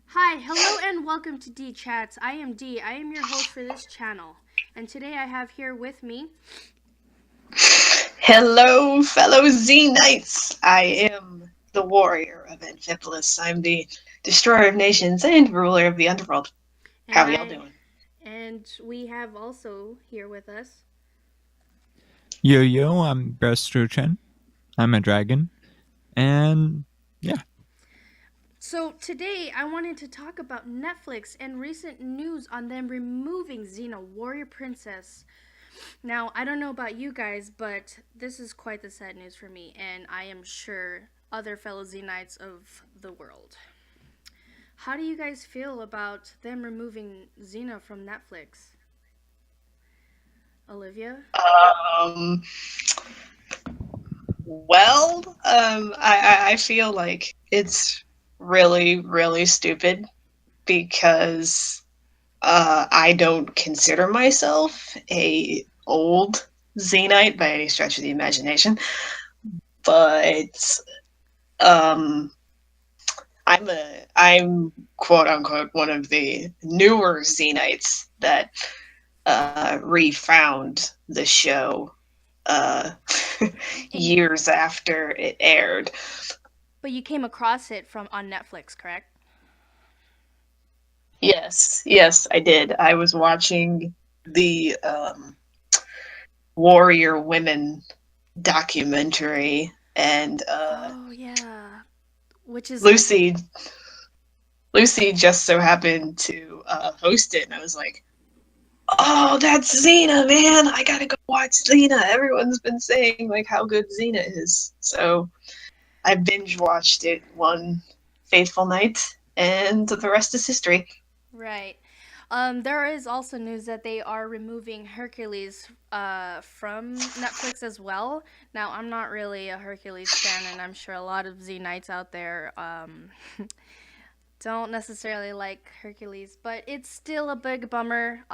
Hi, hello, and welcome to D Chats. I am D. I am your host for this channel. And today I have here with me. Hello, fellow Z Knights! I am the warrior of Amphipolis. I'm the destroyer of nations and ruler of the underworld. And How y'all I doing? and we have also here with us. Yo yo, I'm Chen. I'm a dragon, and yeah. So today I wanted to talk about Netflix and recent news on them removing Xena, Warrior Princess. Now, I don't know about you guys, but this is quite the sad news for me, and I am sure other fellow Xenites of the world. How do you guys feel about them removing Xena from Netflix? Olivia? Um, I feel like it's really, really stupid because I don't consider myself a old Xenite by any stretch of the imagination, but um, I'm quote unquote one of the newer Xenites that refound the show uh, And years after it aired. but you came across it from on Netflix, correct? Yes, I did. I was watching the Warrior Women documentary, and Oh yeah, which is like Lucy Lucy just so happened to host it, and I was like, "Oh, that's Xena, man! I gotta go watch Xena." Everyone's been saying like how good Xena is, so I binge watched it one faithful night, and the rest is history. right. There is also news that they are removing Hercules from Netflix as well. Now, I'm not really a Hercules fan, and I'm sure a lot of Z Knights out there don't necessarily like Hercules, but it's still a big bummer.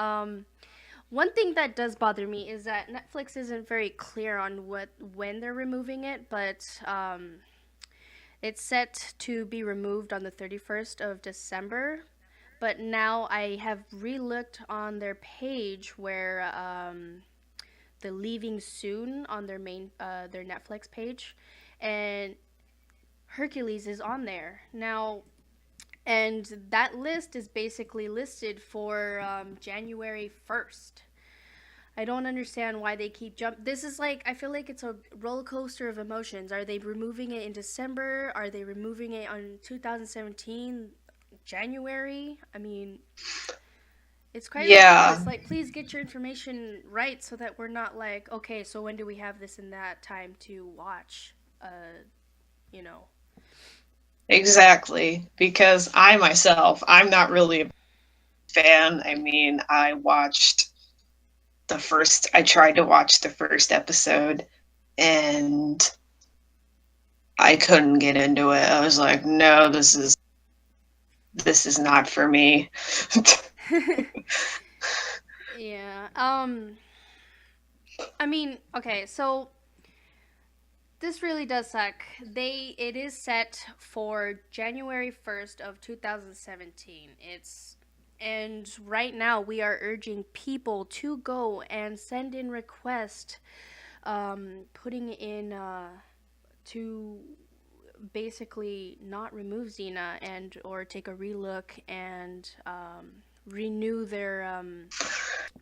One thing that does bother me is that Netflix isn't very clear on when they're removing it, but it's set to be removed on the 31st of December. But now I have relooked on their page where the leaving soon on their Netflix page, and Hercules is on there now. And that list is basically listed for January 1st. I don't understand why they keep jump. This is like I feel like it's a roller coaster of emotions. Are they removing it in December? Are they removing it on 2017 January? I mean, it's quite Yeah, ridiculous. Like, please get your information right so that we're not like, okay, so when do we have this and that time to watch? You know. exactly. Because I myself, I'm not really a fan. I mean, I tried to watch the first episode, and I couldn't get into it. I was like, no, this is not for me. Yeah. I mean, okay, so this really does suck. It is set for January 1st of 2017. It's and right now we are urging people to go and send in requests putting in to basically not remove Xena and or take a relook and renew their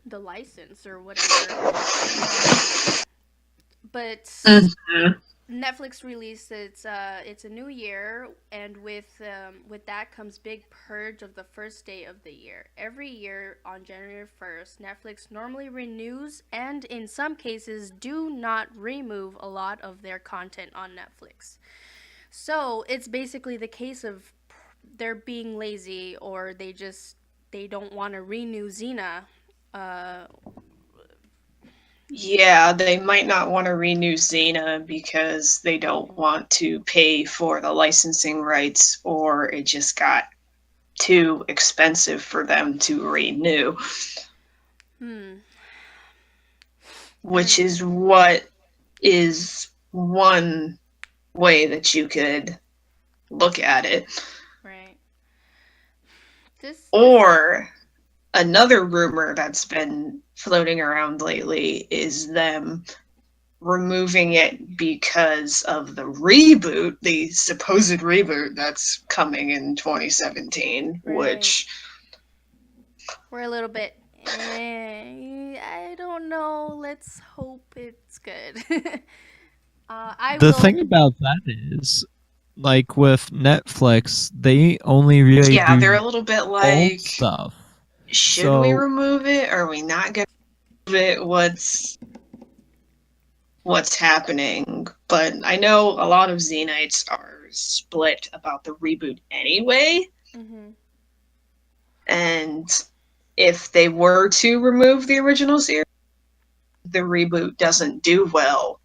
the license or whatever. Um, but Mhm. Netflix released it's a new year, and with that comes big purge of the first day of the year. Every year on January 1st, Netflix normally renews and in some cases do not remove a lot of their content on Netflix. So it's basically the case of they're being lazy or they don't want to renew Xena. Uh, Yeah, they might not want to renew Xena because they don't want to pay for the licensing rights, or it just got too expensive for them to renew, hmm. I which mean, is what is one way that you could look at it. right. This Or another rumor that's been floating around lately is them removing it because of the reboot, the supposed reboot that's coming in 2017, right. which, We're a little bit. I don't know. Let's hope it's good. I The will. thing about that is, like with Netflix, they only really yeah, they're do a little bit old like, stuff. should we So, remove it? Are we not going to remove it? What's happening? But I know a lot of Xenites are split about the reboot anyway, Mhm. and if they were to remove the original series, the reboot doesn't do well,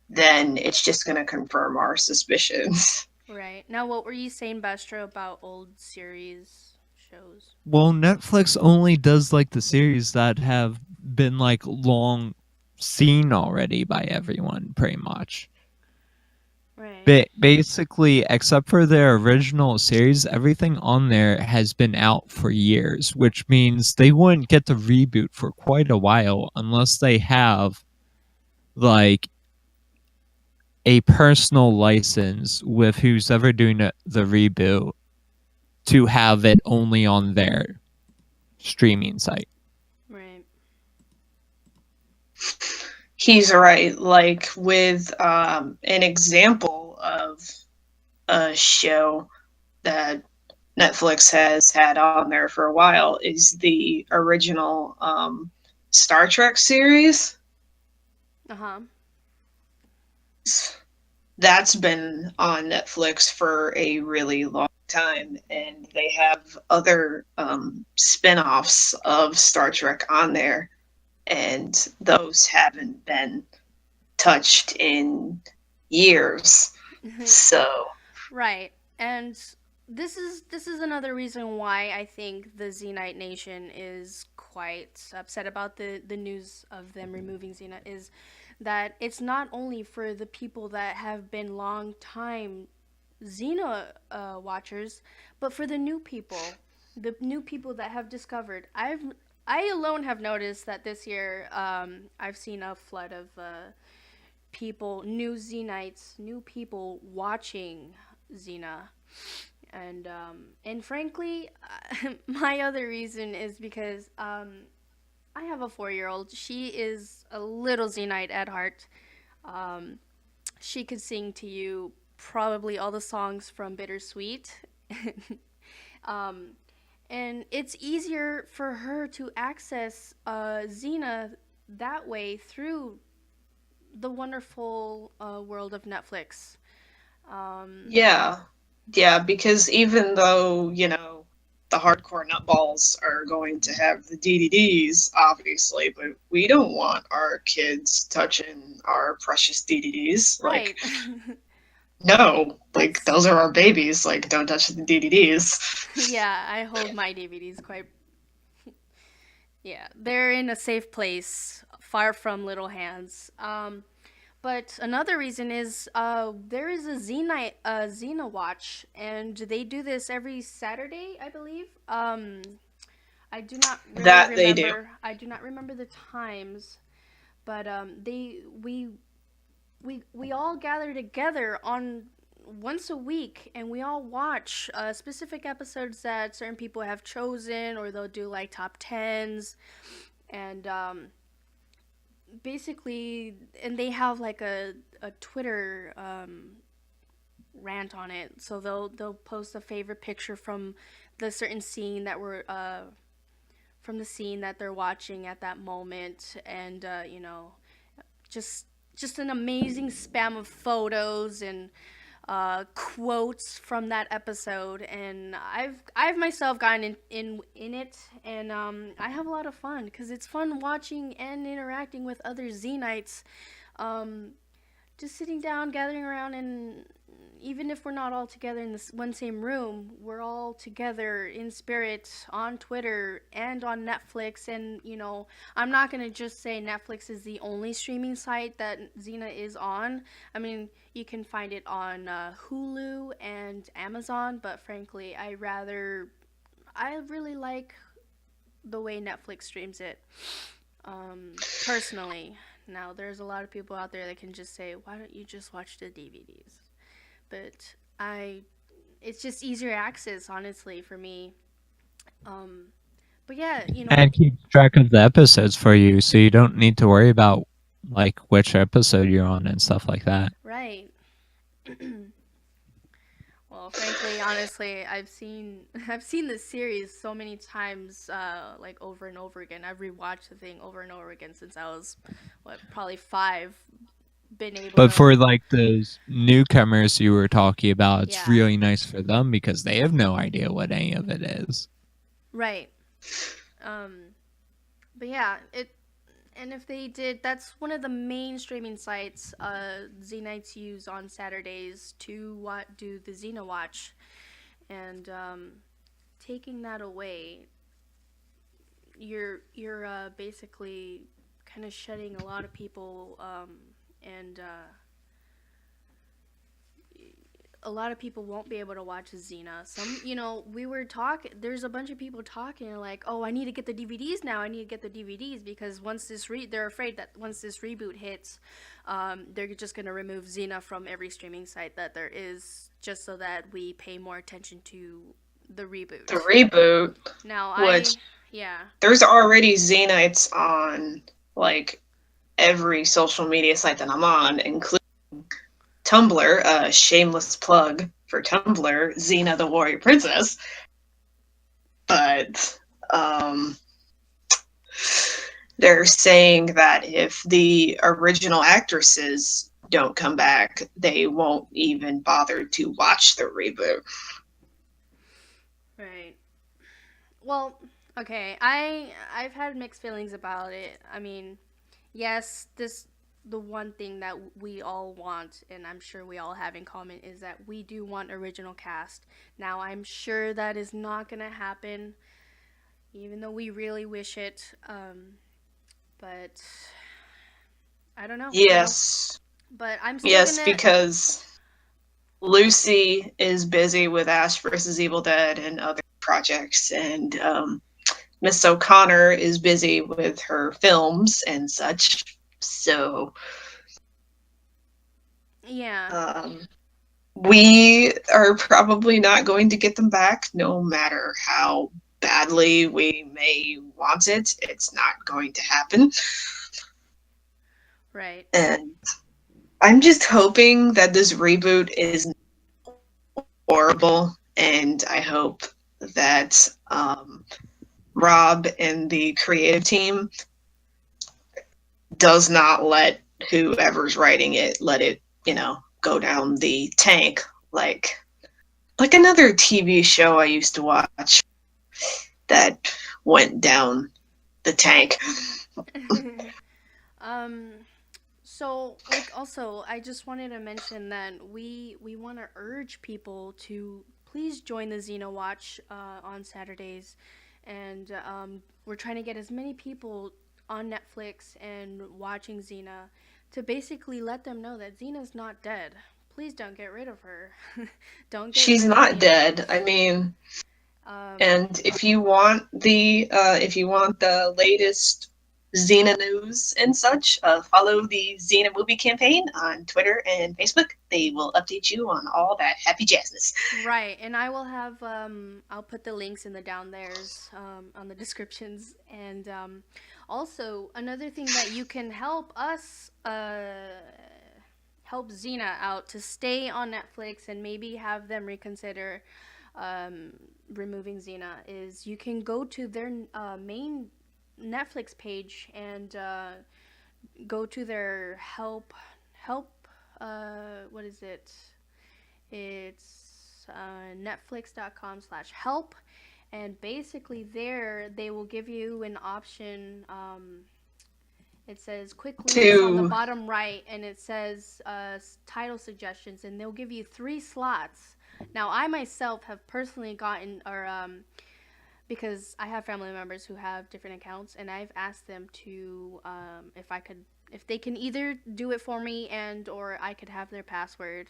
then it's just going to confirm our suspicions. Right. Now, what were you saying, Bastro, about old series shows? well, Netflix only does like the series that have been like long seen already by everyone, pretty much. Right. Basically, except for their original series, everything on there has been out for years, which means they wouldn't get the reboot for quite a while unless they have like a personal license with who's ever doing the reboot to have it only on their streaming site. Right. He's right. Like with an example of a show that Netflix has had on there for a while is the original Star Trek series. Uh huh. That's been on Netflix for a really long time, and they have other spin-offs of Star Trek on there, and those haven't been touched in years. So Right. And this is another reason why I think the Xenite Nation is quite upset about the news of them removing Xena is that it's not only for the people that have been long time Xena watchers, but for the new people that have discovered. I alone have noticed that this year I've seen a flood of people, new Xenites, new people watching Xena, and frankly, my other reason is because I have a 4-year-old. She is a little Xenite at heart. Um, she could sing to you probably all the songs from Bittersweet. um, and it's easier for her to access Xena that way through the wonderful world of Netflix. Um, yeah, yeah, because even though, the hardcore nutballs are going to have the DVDs, obviously, but we don't want our kids touching our precious DVDs. Like, right. no, like, That's those are our babies. Like, don't touch the DVDs. yeah. I hold my DVDs quite. Yeah, they're in a safe place, far from little hands. But another reason is there is a Xena watch, and they do this every Saturday, I believe. I do not really That they do. remember. I do not remember the times, but we all gather together on once a week, and we all watch specific episodes that certain people have chosen, or they'll do like top tens, and basically, and they have like a Twitter rant on it. So they'll post a favorite picture from the certain scene that we're from the scene that they're watching at that moment, and just just an amazing spam of photos and quotes from that episode. And I've myself gotten in it, and I have a lot of fun because it's fun watching and interacting with other Xenites. Um, just sitting down, gathering around, and even if we're not all together in this one same room, we're all together in spirit on Twitter and on Netflix. And I'm not gonna just say Netflix is the only streaming site that Xena is on. I mean, you can find it on Hulu and Amazon, but frankly, I really like the way Netflix streams it. Personally, now there's a lot of people out there that can just say, "Why don't you just watch the DVDs?" But I, it's just easier access, honestly, for me. Um, but yeah, And keeps track of the episodes for you, so you don't need to worry about like which episode you're on and stuff like that. right. Well, frankly, honestly, I've seen this series so many times, like over and over again. I've rewatched the thing over and over again since I was, what, probably 5. Been able But to, for like those newcomers you were talking about, it's yeah, really nice for them because they have no idea what any of it is. right. Um, but yeah, it and if they did, that's one of the main streaming sites Z Nights use on Saturdays to do the Xena Watch, and taking that away, you're basically kind of shutting a lot of people, and a lot of people won't be able to watch Xena. Some, we were talking. There's a bunch of people talking like, "Oh, I need to get the DVDs now. I need to get the DVDs because they're afraid that once this reboot hits, they're just gonna remove Xena from every streaming site that there is, just so that we pay more attention to the The reboot." reboot, Now, which yeah, there's already Xenites on like every social media site that I'm on, including Tumblr, a shameless plug for Tumblr, Xena the Warrior Princess. But they're saying that if the original actresses don't come back, they won't even bother to watch the reboot. right. Well, okay. I've had mixed feelings about it. I mean, yes, this the one thing that we all want, and I'm sure we all have in common, is that we do want original cast. Now, I'm sure that is not gonna happen, even though we really wish it. But I don't know. Yes, But I'm still yes, gonna. because Lucy is busy with Ash versus Evil Dead and other projects, and Miss O'Connor is busy with her films and such. So Yeah. um, we are probably not going to get them back, no matter how badly we may want it. It's not going to happen. Right. And I'm just hoping that this reboot is horrible, and I hope that Rob and the creative team does not let whoever's writing it let it, go down the tank like another TV show I used to watch that went down the tank. um. So, like, also, I just wanted to mention that we want to urge people to please join the Xena Watch on Saturdays, and we're trying to get as many people on Netflix and watching Xena to basically let them know that Xena's not dead. Please don't get rid of her. Don't get She's rid of not any of dead. it. I mean, Um, and if you want the latest Xena news and such, follow the Xena movie campaign on Twitter and Facebook. They will update you on all that happy jazzness. Right, and I will have I'll put the links in the down there's on the descriptions, and also another thing that you can help us help Xena out to stay on Netflix and maybe have them reconsider um, removing Xena is you can go to their main Netflix page and go to their help what is it? It's netflix.com/help, and basically there they will give you an option. It says quick links on the To bottom right, and it says title suggestions, and they'll give you 3 slots. Now, I myself have personally gotten, or because I have family members who have different accounts, and I've asked them to if they can either do it for me and or I could have their password.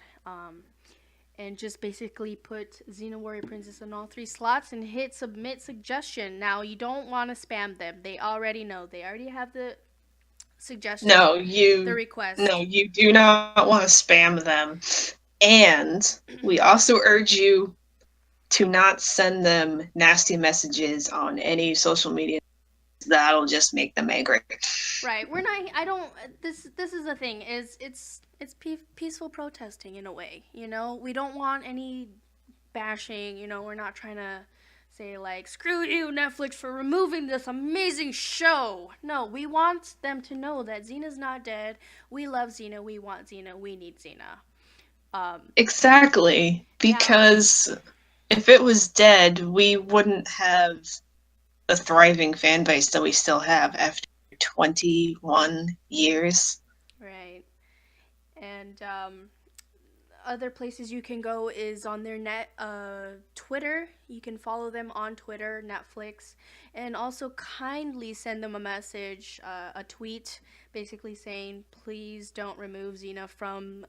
and just basically put Xena Warrior Princess in all three slots and hit submit suggestion. Now you don't want to spam them. They already know. They already have the suggestion, No, the you no, request. you do not want to spam them. And we also urge you to not send them nasty messages on any social media. That'll just make them angry. Right. We're not. I don't. This is the thing. Is it's peaceful protesting in a way. You know, we don't want any bashing. You know, we're not trying to say like screw you Netflix for removing this amazing show. No, we want them to know that Xena's not dead. We love Xena. We want Xena. We need Xena. Exactly. Yeah. Because if it was dead, we wouldn't have the thriving fan base that we still have after 21 years. Right. And other places you can go is on their Twitter. You can follow them on Twitter, Netflix, and also kindly send them a message, a tweet, basically saying please don't remove Xena from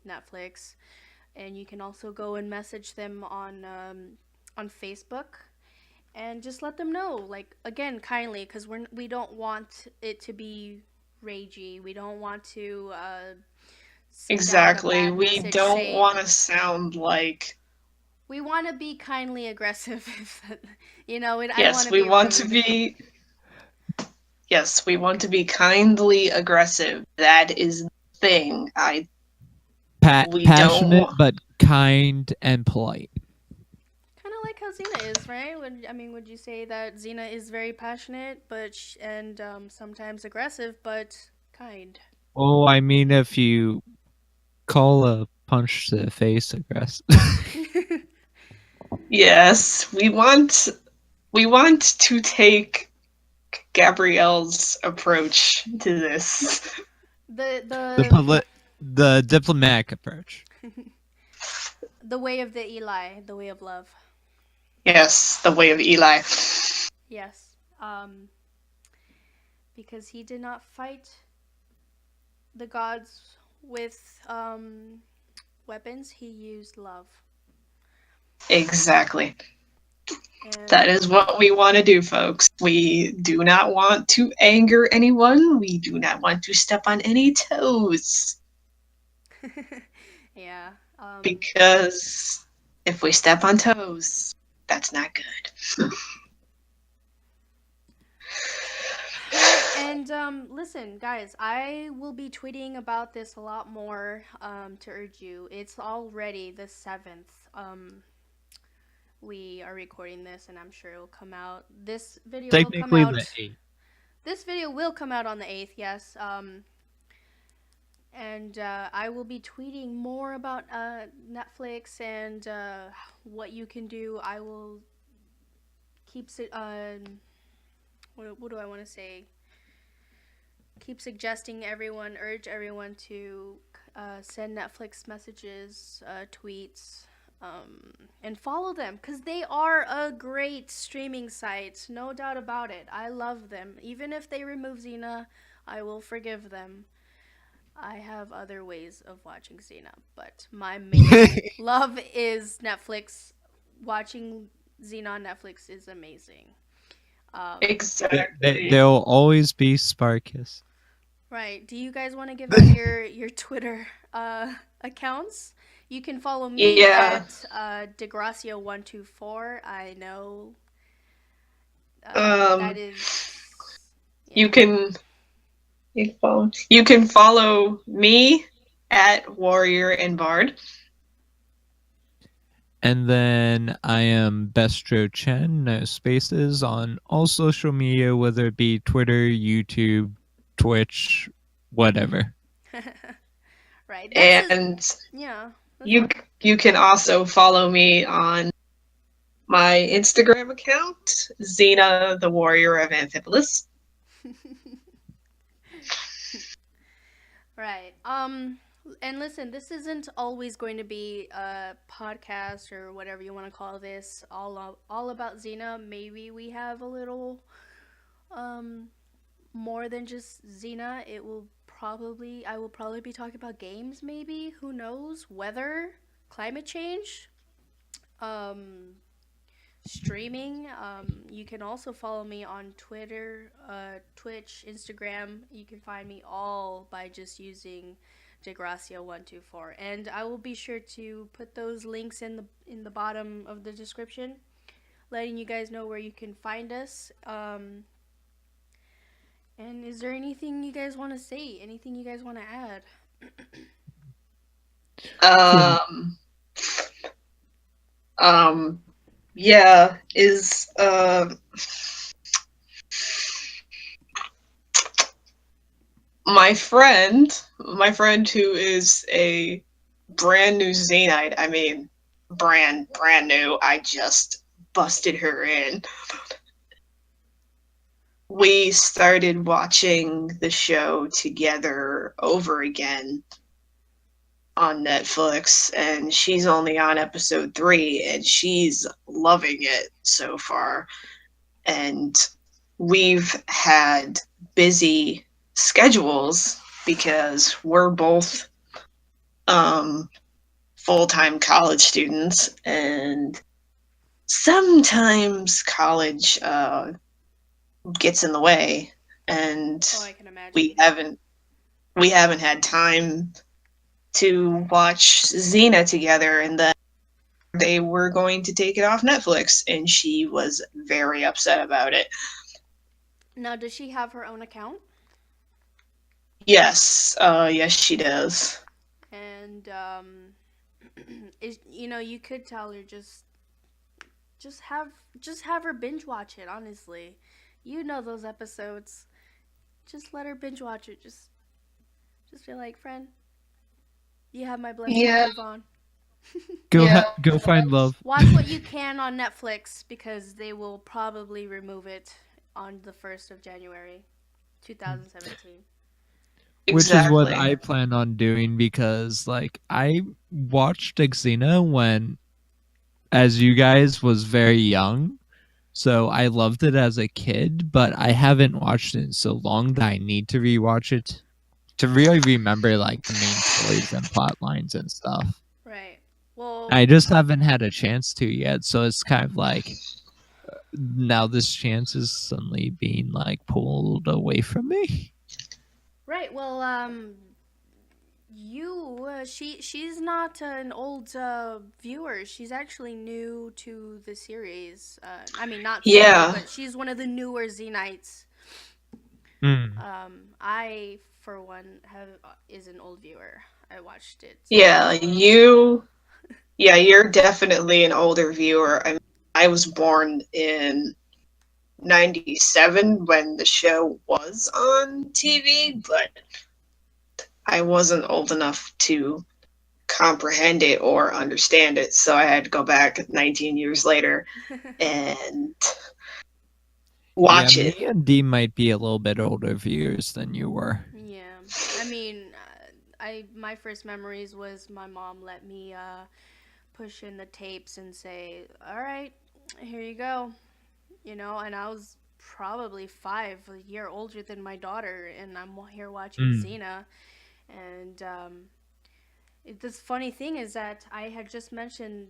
Netflix. And you can also go and message them on Facebook and just let them know, like again, kindly, because we don't want it to be ragey. We don't want to send out a Exactly. bad We message don't saying want to sound like, we want to be kindly aggressive. You know, I don't want yes, to we be want to rude. be, yes, we want to be kindly aggressive. That is the thing. We don't Passionate want, but kind and polite. Kind of like how Xena is, right? Would you say that Xena is very passionate, but and sometimes aggressive, but kind? Oh, I mean, if you call a punch to the face aggressive. yes, we want to take Gabrielle's approach to this. the the the poli- the diplomatic approach. the way of the Eli, the way of love. Yes, the way of Eli. Yes. Because he did not fight the gods with weapons. He used love. Exactly. And That is what we want to do, folks. We do not want to anger anyone. We do not want to step on any toes. yeah. Because if we step on toes, that's not good. Right, and listen, guys, I will be tweeting about this a lot more to urge you. It's already the 7th. We are recording this, and I'm sure it will come out. This video will come Technically, the out. 8th. This video will come out on the 8th, yes. And I will be tweeting more about Netflix and what you can do. I will keep what do I want to say? Keep suggesting everyone, urge everyone to send Netflix messages, tweets, and follow them because they are a great streaming site, no doubt about it. I love them. Even if they remove Xena, I will forgive them. I have other ways of watching Xena, but my main love is Netflix. Watching Xena on Netflix is amazing. Exactly. There'll always be Sparkus. Right. Do you guys want to give out your Twitter accounts? You can follow me Yeah. at DeGracia124. I know that Um, is, you yeah. can you can follow me at Warrior and Bard. And then I am Bestro Chen, no spaces, on all social media, whether it be Twitter, YouTube, Twitch, whatever. Right. And Yeah. you you can also follow me on my Instagram account, Xena the Warrior of Amphipolis. Right. And listen, this isn't always going to be a podcast or whatever you want to call this all about Xena. Maybe we have a little um more than just Xena. I will probably be talking about games maybe, who knows, weather, climate change, um, streaming. You can also follow me on Twitter, Twitch, Instagram. You can find me all by just using Degracia124, and I will be sure to put those links in the bottom of the description, letting you guys know where you can find us. And is there anything you guys want to say? Anything you guys want to add? Can Um, yeah, is my friend who is a brand new Xenite. I mean, brand new. I just busted her in. We started watching the show together over again on Netflix, and she's only on episode 3, and she's loving it so far. And we've had busy schedules because we're both um, full-time college students, and sometimes college gets in the way, and Oh, I can imagine. we haven't we haven't had time to watch Xena together. And then they were going to take it off Netflix, and she was very upset about it. Now, does she have her own account? Yes, yes, she does. And is you could tell her just have just have her binge watch it. Honestly, you know those episodes. Just let her binge watch it. Just feel like, friend, you have my blessing. Yeah, Move on. yeah. go find love. Watch what you can on Netflix because they will probably remove it on the 1st of January, 2017. Which is what Exactly. I plan on doing because like I watched Xena when as you guys was very young. So I loved it as a kid, but I haven't watched it in so long that I need to rewatch it to really remember like the main stories and plot lines and stuff. Right. Well, I just haven't had a chance to yet, so it's kind of like now this chance is suddenly being like pulled away from me. right. Well, she's not an old viewer. She's actually new to the series. I mean, not so new, Yeah, but she's one of the newer Xenites. Mm. I, for one, have is an old viewer. I watched it yeah. as well. You're definitely an older viewer. I was born in '97 when the show was on TV, but I wasn't old enough to comprehend it or understand it, so I had to go back 19 years later and Yeah, watch me it. and Dee might be a little bit older viewers than you were. Yeah, I mean, I my first memories was my mom let me push in the tapes and say, "All right, here you go," and I was probably 5, a year older than my daughter, and I'm here watching Mm. Xena, and this funny thing is that I had just mentioned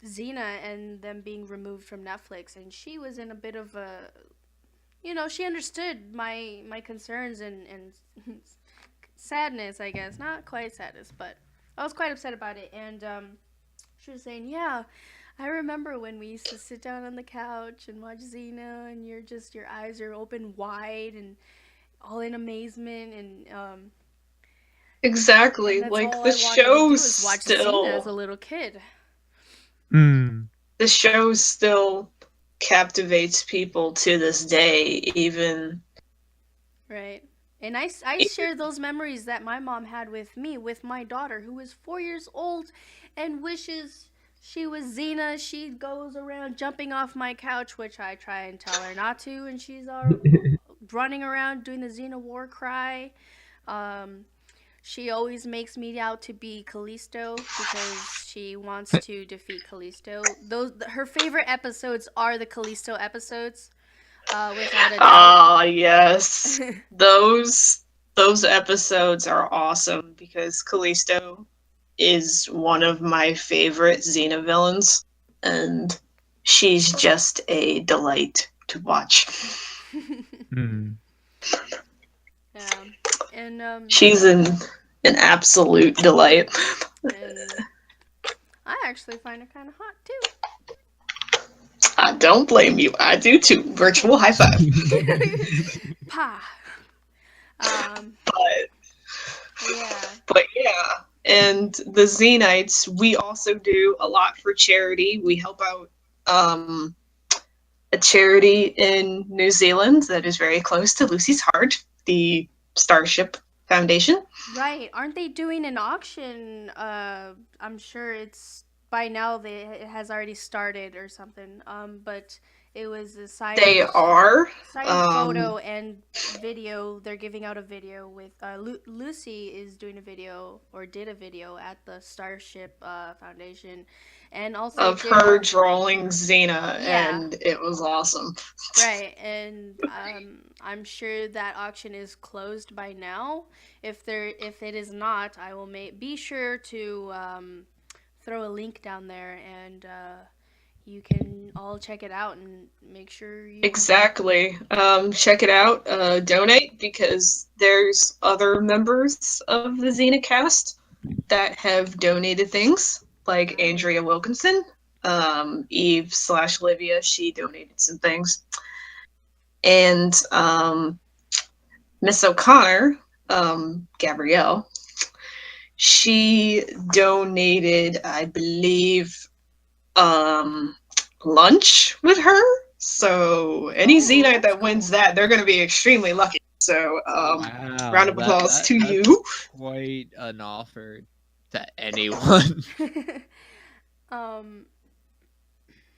Xena and them being removed from Netflix, and she was in a bit of a, she understood my concerns and sadness, I guess. Not quite sadness, but I was quite upset about it. And she was saying, "Yeah, I remember when we used to sit down on the couch and watch Xena, and your eyes are open wide and all in amazement, and Exactly. that's Like all I wanted to do is watch Xena as a little kid." Mm. the show still captivates people to this day, even Right. And I share those memories that my mom had with me, with my daughter, who is 4 years old and wishes she was Xena. She goes around jumping off my couch, which I try and tell her not to, and she's running around doing the Xena war cry. Um, she always makes me out to be Callisto because she wants to defeat Callisto. Her favorite episodes are the Callisto episodes, without a doubt. ah yes. Those episodes are awesome because Callisto is one of my favorite Xena villains, and she's just a delight to watch. Hmm. Yeah, and She's an absolute delight. and I actually find it kind of hot I don't blame you. I do too. Virtual high five. too. Pa. Um. But Yeah. but yeah. And the Xenites, we also do a lot for charity. We help out a charity in New Zealand that is very close to Lucy's heart, the Starship Foundation. Right. Aren't they doing an auction? I'm sure it's by now it has already started or something. But it was a They are. signed Um, photo and video. They're giving out a video with Lucy is doing a video or did a video at the Starship Foundation, and also of did her drawing Xena, yeah. and it was awesome. Right, and I'm sure that auction is closed by now. If it is not, I will be sure to throw a link down there, and you can all check it out and make sure you. Exactly. Check it out. Donate because there's other members of the Xena cast that have donated things, like Right. Andrea Wilkinson, Eve slash Livia. She donated some things, and Miss O'Connor, Gabrielle, she donated, I believe, um, lunch with her. So any Oh, Xenite that's that wins that, they're going to be extremely lucky. So round Wow, of applause to that's you. quite an offer to anyone. cool. um.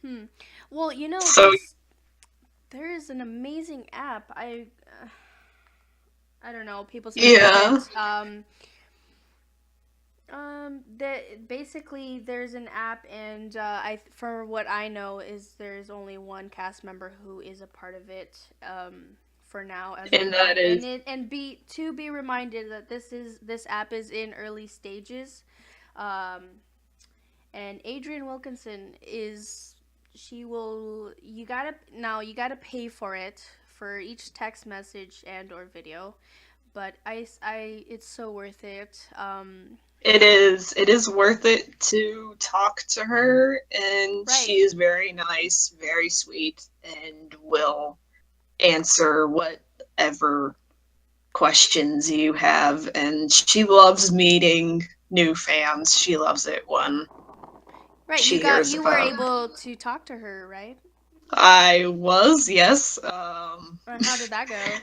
Hmm. Well, So there is an amazing app. I don't know. People speak of yeah, it. That basically there's an app, and for what I know is there's only one cast member who is a part of it. For now, as of and that now, is and be reminded that this app is in early stages. Um, and Adrienne Wilkinson is she will you gotta pay for it for each text message and or video, but I it's so worth it. it is worth it to talk to her, and she Right. is very nice, very sweet, and will answer whatever questions you have. And she loves meeting new fans. She loves it when Right, she hears you were about. able to talk to her, right? I was, yes. And how did that go?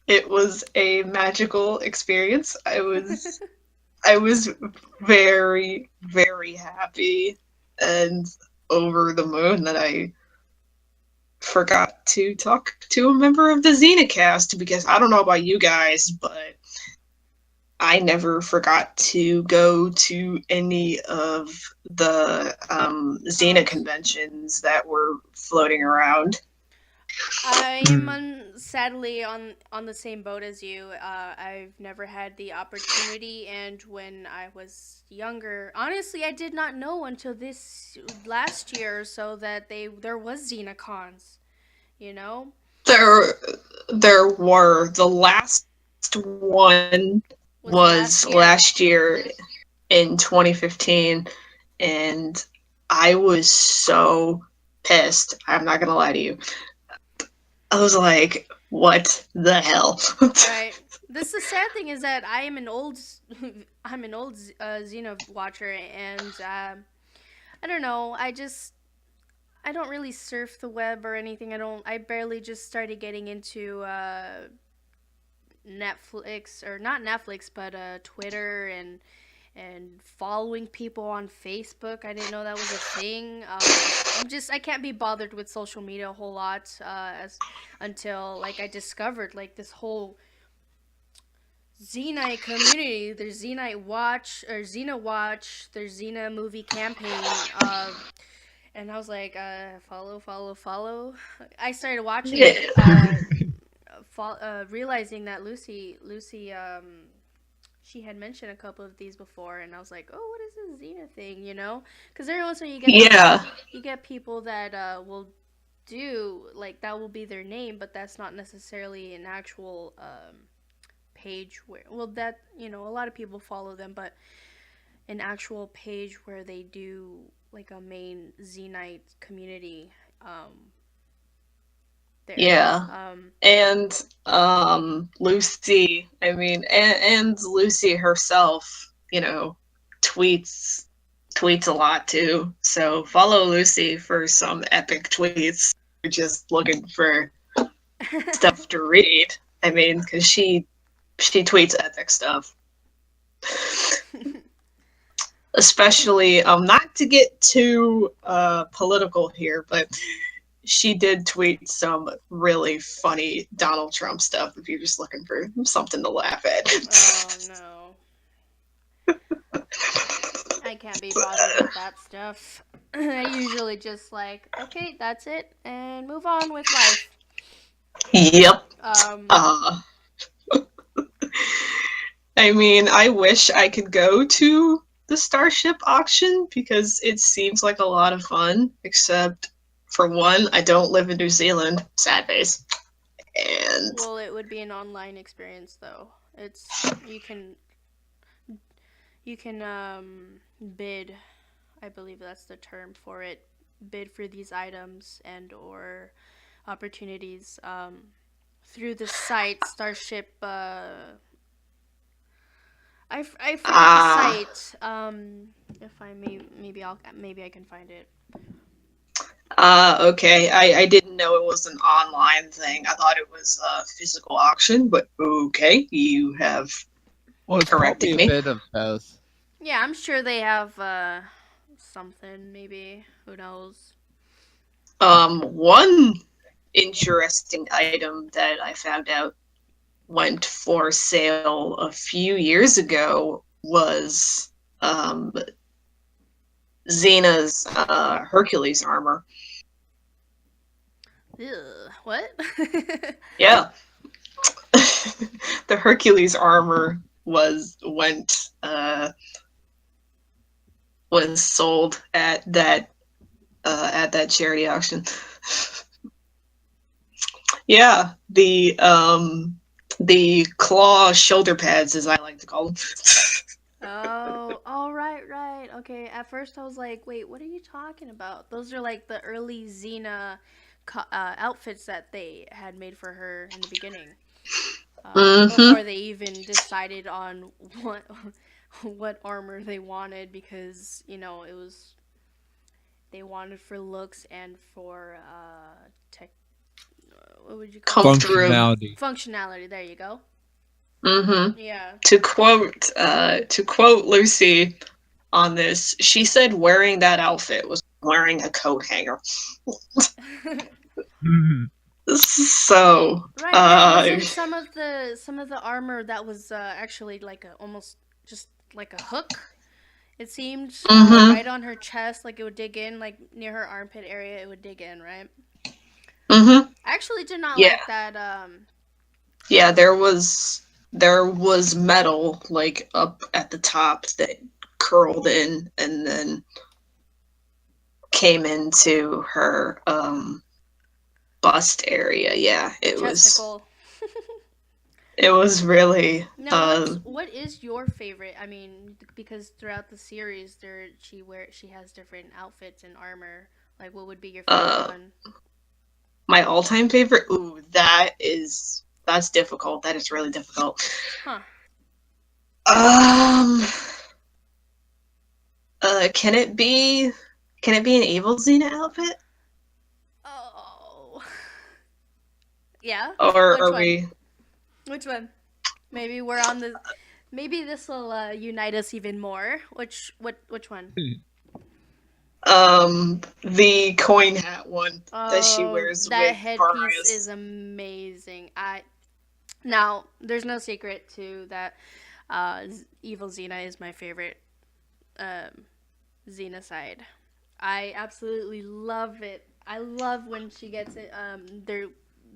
It was a magical experience. I was very, very happy and over the moon that I forgot to talk to a member of the Xenacast, because I don't know about you guys, but I never forgot to go to any of the Xena Cons. conventions that were floating around. I'm Hmm. sadly on the same boat as you. I've never had the opportunity, and when I was younger, honestly, I did not know until this last year or so that there was XenaCons. You know, There, there were. The last one was was last year. last year in 2015, and I was so pissed. I'm not gonna lie to you. I was like, what the hell? Right. This the sad thing is that I am an old, I'm an old Xena watcher, and I don't know. I don't really surf the web or anything. I barely just started getting into Netflix, or not Netflix, but Twitter and following people on Facebook. I didn't know that was a thing. I can't be bothered with social media a whole lot as until like I discovered like this whole Xenite community. There's Xenite Watch or Xena Watch. There's Xena movie campaign. And I was like, follow, follow, follow. I started watching it, realizing that Lucy, she had mentioned a couple of these before, and I was like, oh, what is this Xena thing, you know? Because every once in a while Yeah, you get people that will do like that will be their name, but that's not necessarily an actual page where well that a lot of people follow them, but an actual page where they do like a main Xenite community there. yeah. And Lucy, I mean, and Lucy herself, tweets a lot too. So follow Lucy for some epic tweets. You're just looking for stuff to read. I mean, because she tweets epic stuff. Especially, not to get too political here, but she did tweet some really funny Donald Trump stuff if you're just looking for something to laugh at. Oh no. I can't be bothered with that stuff. I usually just like, okay, that's it, and move on with life. Yep. Um, Uh, I mean, I wish I could go to the Starship auction because it seems like a lot of fun, except for one, I don't live in New Zealand. Sad face. And well, it would be an online experience though. It's you can bid. I believe that's the term for it. Bid for these items and or opportunities through the site Starship. I forget the site. If I maybe I can find it. Okay. I didn't know it was an online thing. I thought it was a physical auction, but okay, you have Well, it's corrected probably a me. bit of both. Yeah, I'm sure they have something. Maybe who knows. One interesting item that I found out went for sale a few years ago was Xena's Hercules armor. Ugh, what? Yeah. The Hercules armor was sold at that charity auction. Yeah, the claw shoulder pads, as I like to call them. Oh, right. Okay, at first I was like, wait, what are you talking about? Those are like the early Xena outfits that they had made for her in the beginning. Before they even decided on what what armor they wanted, because it was they wanted for looks and for tech. What would you call it? Functionality. Functionality. There you go. Mm-hmm. Yeah. To quote Lucy on this, she said wearing that outfit was wearing a coat hanger. So Right. Wasn't some of the armor that was actually like almost just like a hook? It seemed right on her chest, like it would dig in, like near her armpit area. It would dig in, right? I Actually, did not Yeah. like that. Yeah, there was metal like up at the top that curled in and then came into her bust area. Yeah, Chesticle. it was really Now, what is your favorite? I mean, because throughout the series, she has different outfits and armor. Like, what would be your favorite one? my all-time favorite. Ooh, that's difficult. That is really difficult. Huh. Can it be an Evil Xena outfit? Oh. Yeah. Or Which are one? we Which one? Maybe we're on the. Maybe this will unite us even more. Which one? the coin hat one that she Oh, wears that with headpiece is Barrios. amazing. Now there's no secret to that. Evil Xena is my favorite Xena side. I absolutely love it. I love when she gets it.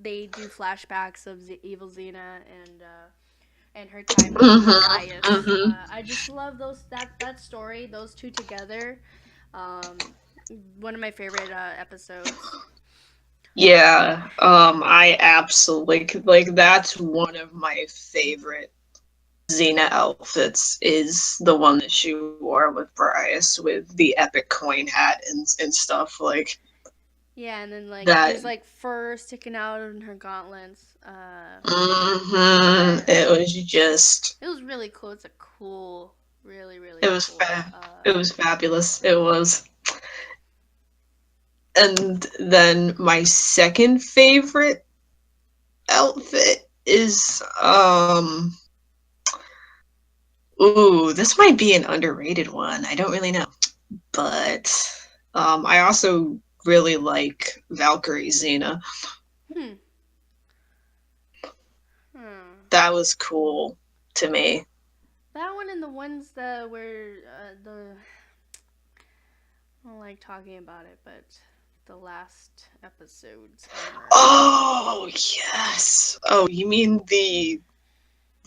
They do flashbacks of Evil Xena and and her time with Mhm. Gaius. Mhm. I just love that story, those two together. Um, One of my favorite episodes. Yeah. I absolutely like that's one of my favorite Xena outfits is the one that she wore with Bryce with the epic coin hat and stuff like Yeah, and then like that. there's like fur sticking out in her gauntlets. It was just It was really cool. It's a cool, really it really was cool. it was fabulous. It was. And then my second favorite outfit is ooh, this might be an underrated one. I don't really know. But I also really like Valkyrie Xena. Hmm. Hmm. That was cool to me. That one and the ones that were the I don't like talking about it, but the last episode's armor. Oh, yes. Oh, you mean the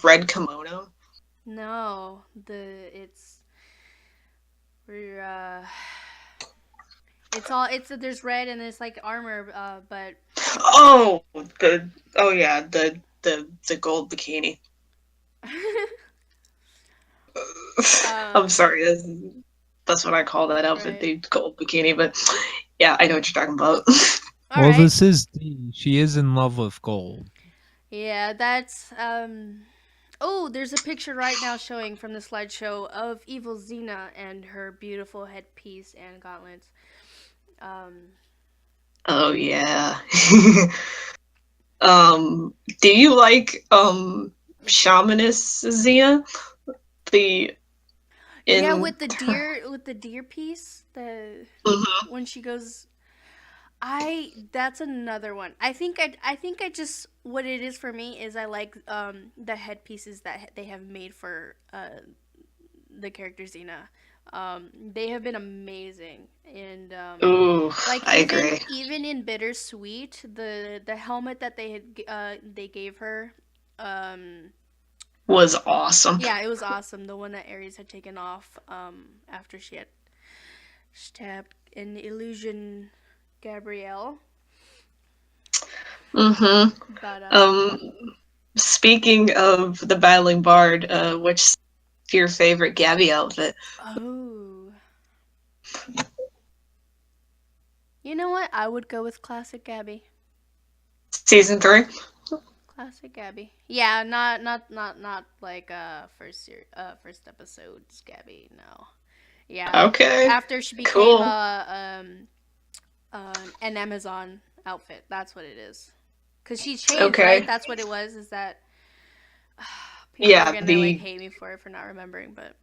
red kimono? No, we're it's all it's there's red and it's like armor, but Oh, oh yeah, the gold bikini. I'm um sorry, that's what I call that outfit, right. the gold bikini, but yeah, I know what you're talking about. All Well, right. this is D. She is in love with gold. Yeah, that's oh, there's a picture right now showing from the slideshow of evil Xena and her beautiful headpiece and gauntlets. Um Oh yeah. Do you like Shamanist Zia? The yeah, in with the deer piece, the Mhm. when she goes I that's another one. I think I just what it is for me is I like the headpieces that they have made for the character Xena. They have been amazing, and Ooh, like I agree. even in Bittersweet, the helmet that they gave her, um, Was awesome. yeah, it was awesome. The one that Ares had taken off after she had stabbed an illusion Gabrielle. Mm-hmm. But Um, Speaking of the Battling Bard, what's your favorite Gabby outfit? oh, you know what? I would go with classic Gabby. Season 3? Classic Gabby. Yeah, not like first episode's Gabby. No. Yeah, Okay, after she became cool. an Amazon outfit. That's what it is. Cause she changed, right? Okay. That's what it was. Is that people are Yeah, gonna like the hate me for it for not remembering, but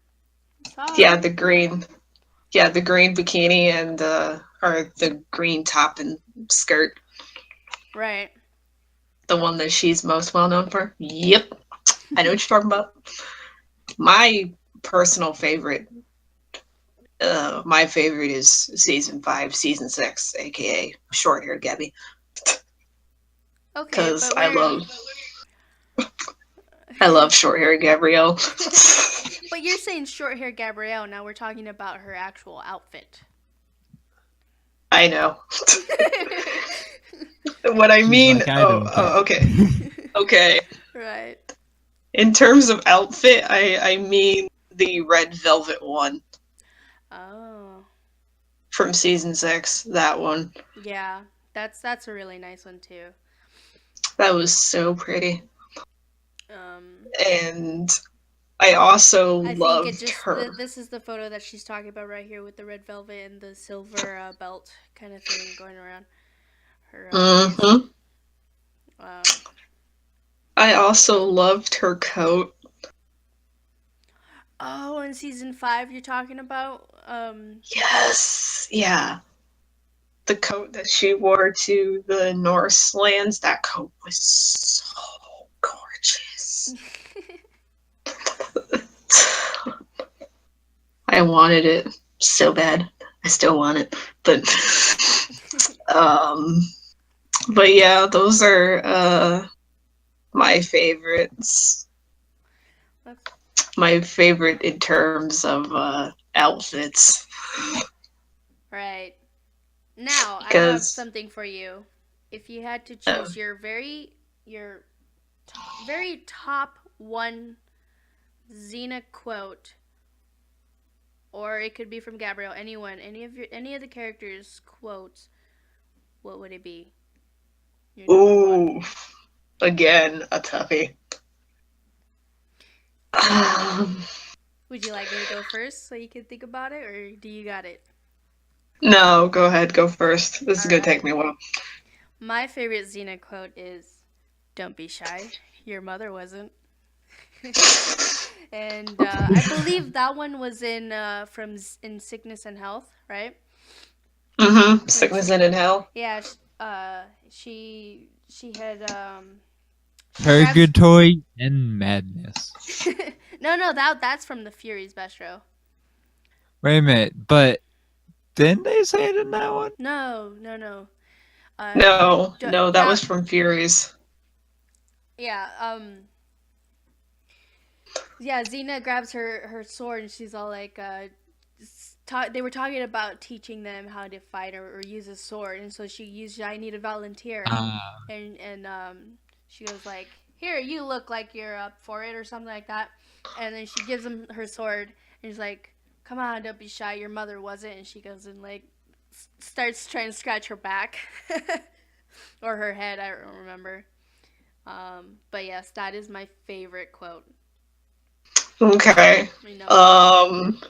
yeah, sorry. the green. Yeah, the green bikini and or the green top and skirt. Right. The one that she's most well known for. Yep. I know what you're talking about. My personal favorite my favorite is season 5, season 6, aka short haired Gabby. Okay, Because but we're I love short haired Gabrielle. but you're saying short hair Gabrielle. Now we're talking about her actual outfit. I know. What I She's mean, like, I don't care. okay. Okay. Right. In terms of outfit, I mean the red velvet one Oh. from season 6. That one. Yeah. That's a really nice one too. That was so pretty. Um And I also I think it loved just her. this is the photo that she's talking about right here with the red velvet and the silver belt kind of thing going around her waist. Hmm. Um I also loved her coat. oh, in season 5 you're talking about Yes. Yeah. The coat that she wore to the Norse lands, that coat was so gorgeous. I wanted it so bad. I still want it. Um but yeah, those are my favorites. my favorite in terms of outfits. Right. Now, I have Because something for you. If you had to uh, choose your very top one Xena quote, or it could be from Gabrielle, anyone, any of the characters' quotes, what would it be? Your number one. ooh, again a toughie. Um, Would you like me to go first so you can think about it, or do you got it? no, go ahead, go first. This is All gonna take right. me a while. My favorite Xena quote is, "Don't be shy. Your mother wasn't." And I believe that one was in Sickness and Health, right? Mm-hmm. When Sickness she, and in hell. yeah, she had she grabs. Purgatory and madness. No, that's from the Furies best row. Wait a minute, but didn't they say it in that one? No. Uh, No, no, that was that from Furies. yeah yeah. Xena grabs her sword and she's all like they were talking about teaching them how to fight or use a sword, and so she used I need a volunteer, Ah, and she goes like, here, you look like you're up for it or something like that, and then she gives him her sword and she's like, come on, don't be shy, your mother wasn't, and she goes and like starts trying to scratch her back or her head, I don't remember. But yes, that is my favorite quote. Okay. My number one. Um.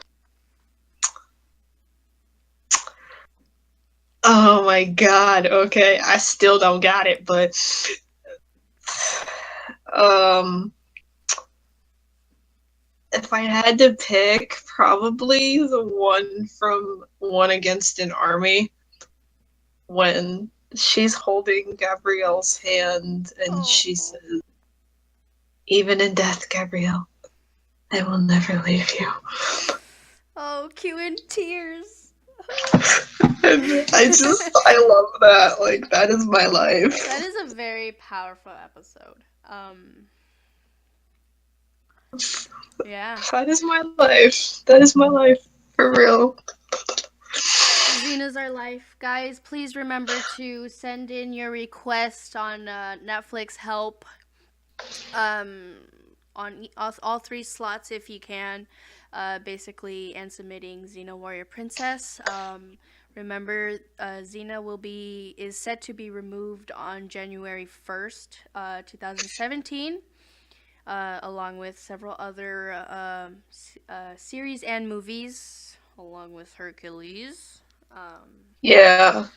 Oh my god. Okay, I still don't got it, but um, if I had to pick, probably the one from One Against an Army when she's holding Gabrielle's hand and Oh, she says, "Even in death, Gabrielle, I will never leave you." oh, Q in tears. And I love that. Like, that is my That life. is a very powerful episode. Yeah. That is my life. That is my life. For real. Xena's our life. Guys, please remember to send in your request on Netflix help um, on all three slots if you can. Basically, and submitting Xena Warrior Princess. Remember, Xena is set to be removed on January 1st, 2017. Along with several other series and movies, along with Hercules. Yeah.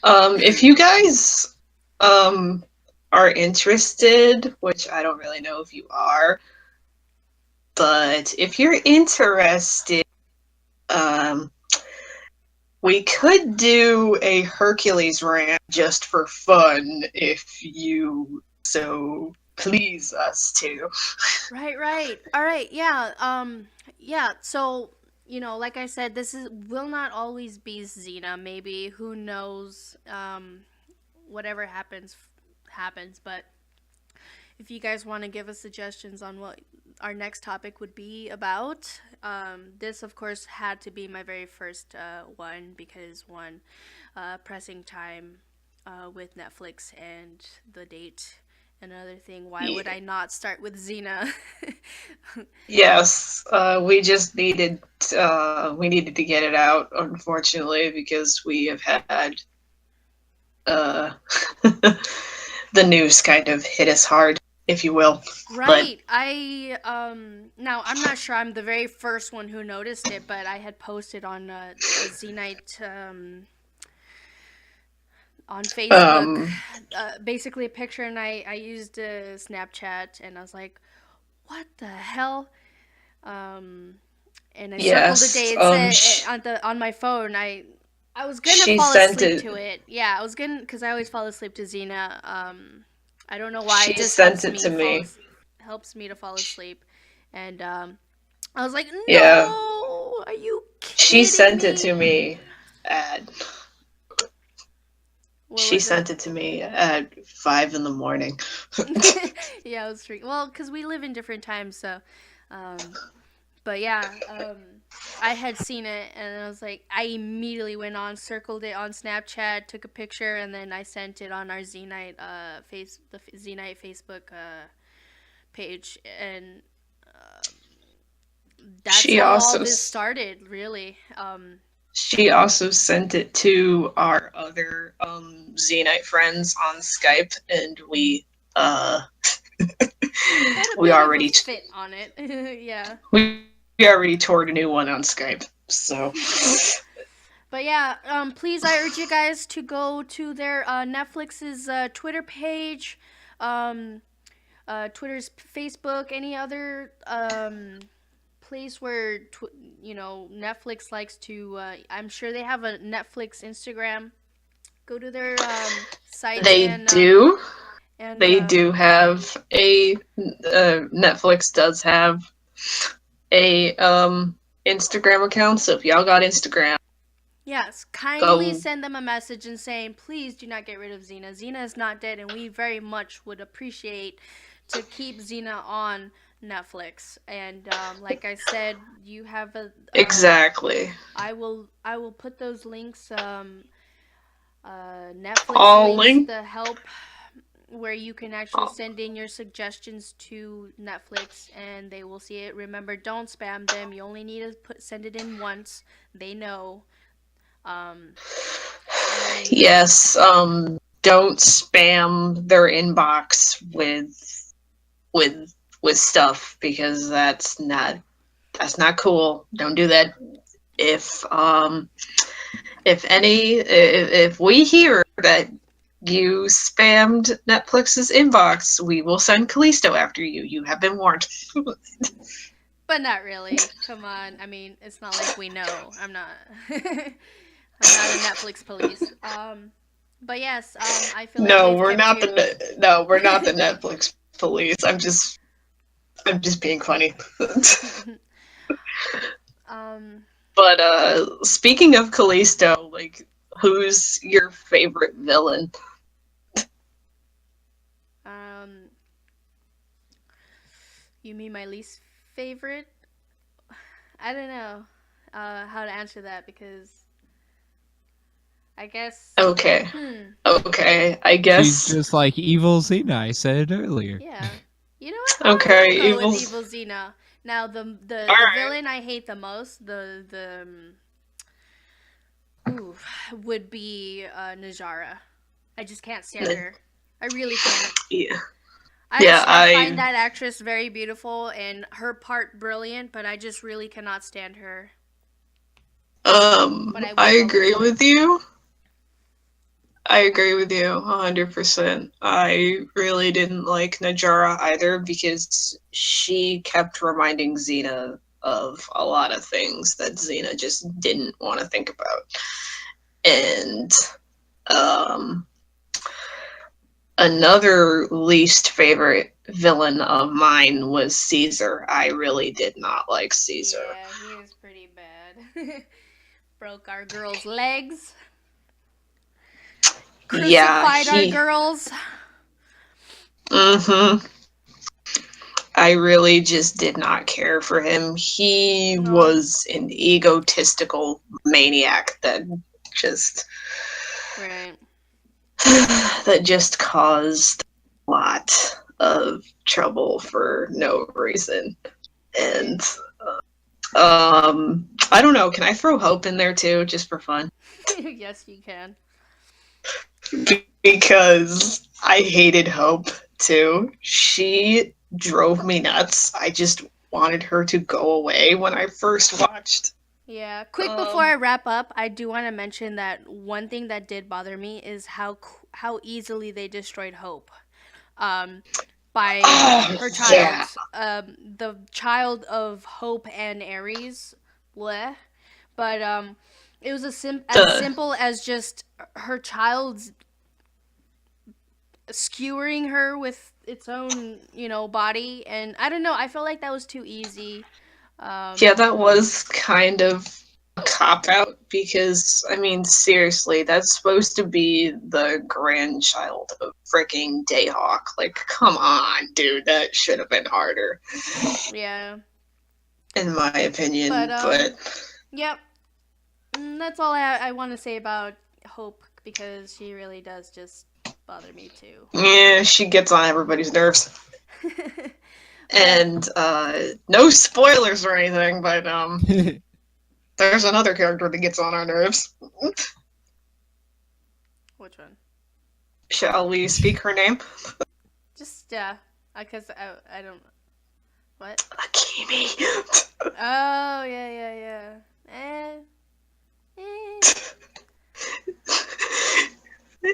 If you guys um are interested, which I don't really know if you are, but if you're interested, um, we could do a Hercules rant just for fun if you so please us to. Right. All right, yeah. Yeah. So like I said, this will not always be Xena. Maybe, who knows? Whatever happens. But if you guys want to give us suggestions on what our next topic would be about, this of course had to be my very first one because one, pressing time with Netflix and the date. Another thing, why would Yeah. I not start with Xena? Yes, we needed to get it out, unfortunately, because we have had uh the news kind of hit us hard, if you will. But Right. Now I'm not sure I'm the very first one who noticed it, but I had posted on a Xenite on Facebook, um basically a picture, and I used Snapchat, and I was like, "What the hell?" Um, and I circled the yes, day. It said on my phone. I was gonna she fall sent asleep it to it. Yeah, I was gonna, because I always fall asleep to Xena. I don't know why. she It just sent it to me. helps me to fall asleep, and I was like, Yeah. "No, are you She kidding sent it me?" to me at What she was it? sent it to me at 5 in the morning. Yeah, it was true. Well, because we live in different times, so Um, but yeah, I had seen it and I was like, I immediately went on, circled it on Snapchat, took a picture, and then I sent it on our Z Night Z Night Facebook page, and that's She how all also this started, really. she also sent it to our other Xenite friends on Skype, and uh Had a we bit of a already fit on it. Yeah. we already toured a new one on Skype. So But yeah, please, I urge you guys to go to their Netflix's Twitter page, um, Twitter's Facebook, any other place where Netflix likes to. I'm sure they have a Netflix Instagram. Go to their sites they do. and They do have a Netflix does have a Instagram account. So if y'all got Instagram, yes, kindly go send them a message and saying, please do not get rid of Xena. Xena is not dead, and we very much would appreciate to keep Xena on Netflix. And like I said, you have a. exactly I will put those links. Netflix all links, link. the help where you can actually send in your suggestions to Netflix and they will see it. Remember, don't spam them. You only need to send it in once. They know. Um, and Yes, don't spam their inbox with with stuff because that's not cool. Don't do that. If if we hear that you spammed Netflix's inbox, we will send Callisto after you. You have been warned. but not really. Come on. I mean, it's not like we know. I'm not. I'm not a Netflix police. But yes. I feel like No, we've we're kept not you. the no, we're not the Netflix police. I'm just being funny. um. But speaking of Callisto, like who's your favorite villain? Um. You mean my least favorite? I don't know how to answer that because I guess. Okay. Hmm. Okay. I She's guess just like evil Xena. I said it earlier. Yeah. You know what? okay, I'll go with Evil's Evil Xena. Now the alright. villain I hate the most, ooh, would be Najara. I just can't stand her. I really can't. Yeah. I Yeah, I find I that actress very beautiful and her part brilliant, but I just really cannot stand her. But I I will go with agree her. with you. I agree with you 100%. I really didn't like Najara either because she kept reminding Xena of a lot of things that Xena just didn't want to think about. And um, another least favorite villain of mine was Caesar. I really did not like Caesar. Yeah, he is pretty bad. Broke our girls' legs. Yeah, Crucified our girls. mm-hmm. I really just did not care for him. He No. was an egotistical maniac that just Right. that just caused a lot of trouble for no reason. Right. And I don't know, can I throw Hope in there too just for fun? Yes, you can. Because I hated Hope too. She drove me nuts. I just wanted her to go away when I first watched. Yeah. Quick before Um, I wrap up, I do want to mention that one thing that did bother me is how easily they destroyed Hope. Um, by oh her yeah, child. The child of Hope and Ares. Bleh. But it was as the simple as just her child's skewering her with its own, body, and I don't know. I felt like that was too easy. yeah, Um, that was kind of a cop out because I mean seriously, that's supposed to be the grandchild of freaking Dayhawk. Like, come on, dude, that should have been harder. yeah. in my opinion. But yep. That's all I want to say about Hope, because she really does just bother me too. Yeah, she gets on everybody's nerves. But And no spoilers or anything, but there's another character that gets on our nerves. which one? Shall we speak her name? Just yeah, because I don't. What? Akimi. Oh yeah. Eh.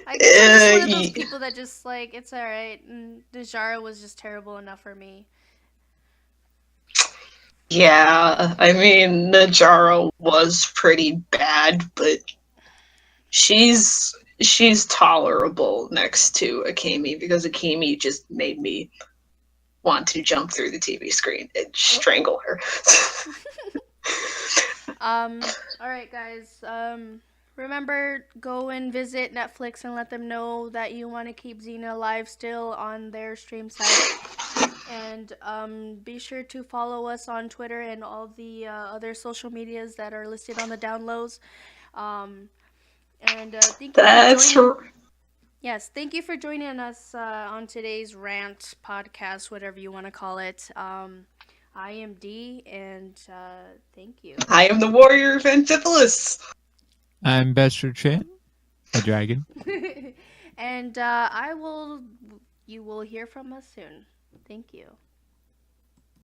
I guess I'm just one of those people that just like, it's alright, and Dejara was just terrible enough for me. Yeah, I mean, Najaro was pretty bad, but she's tolerable next to Akemi, because Akemi just made me want to jump through the TV screen and strangle her. Alright guys, remember, go and visit Netflix and let them know that you want to keep Xena alive still on their stream site. And be sure to follow us on Twitter and all the other social medias that are listed on the downloads. And thank you for joining. Yes, thank you for joining us on today's rant podcast, whatever you want to call it. I am D, and thank you. I am the warrior of Antipholus. I'm Bester Chan, a dragon. And you will hear from us soon. Thank you.